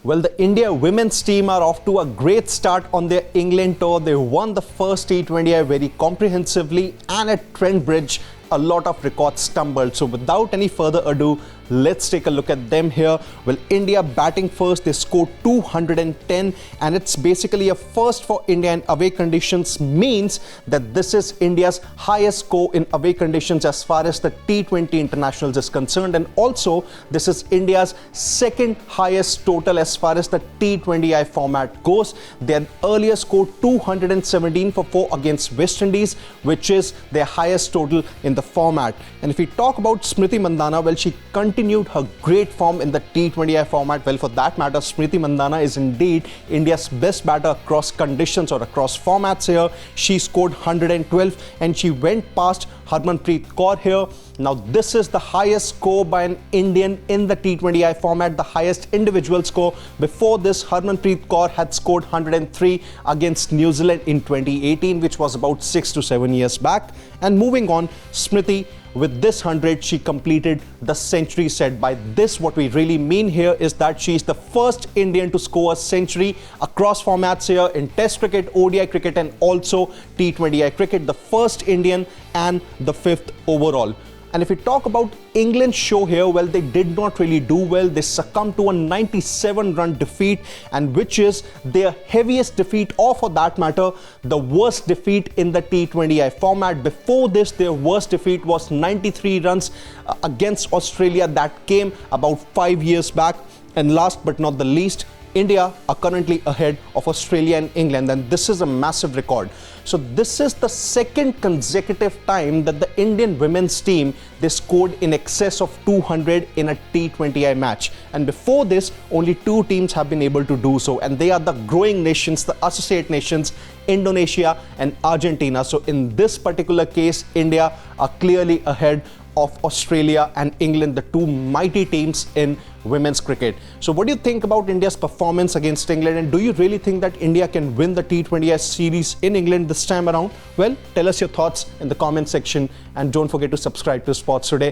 Well, the India women's team are off to a great start on their England tour. They won the first T20I very comprehensively, and at Trent Bridge, a lot of records stumbled. So without any further ado, let's take a look at them here. Well, India batting first, they scored 210, and it's basically a first for India in away conditions, means that this is India's highest score in away conditions as far as the T20 internationals is concerned, and also this is India's second highest total as far as the T20I format goes. They had earlier scored 217 for 4 against West Indies, which is their highest total in the format. And if we talk about Smriti Mandhana, well, she continued her great form in the T20I format. Well, for that matter, Smriti Mandhana is indeed India's best batter across conditions or across formats here. She scored 112 and she went past Harmanpreet Kaur here. Now, this is the highest score by an Indian in the T20I format, the highest individual score. Before this, Harmanpreet Kaur had scored 103 against New Zealand in 2018, which was about 6 to 7 years back. And moving on, Smriti, with this 100, she completed the century set. By this, what we really mean here is that she is the first Indian to score a century across formats here in Test cricket, ODI cricket, and also T20I cricket. The first Indian and the 5th overall. And if we talk about England's show here, well, they did not really do well. They succumbed to a 97-run defeat, and which is their heaviest defeat, or for that matter, the worst defeat in the T20I format. Before this, their worst defeat was 93 runs against Australia. That came about 5 years back. And last but not the least, India are currently ahead of Australia and England, and this is a massive record. So this is the second consecutive time that the Indian women's team, they scored in excess of 200 in a T20I match. And before this, only 2 teams have been able to do so, and they are the growing nations, the associate nations, Indonesia and Argentina. So in this particular case, India are clearly ahead of Australia and England, the 2 mighty teams in women's cricket. So what do you think about India's performance against England, and do you really think that India can win the T20I series in England this time around? Well, tell us your thoughts in the comment section, and don't forget to subscribe to Sports Today.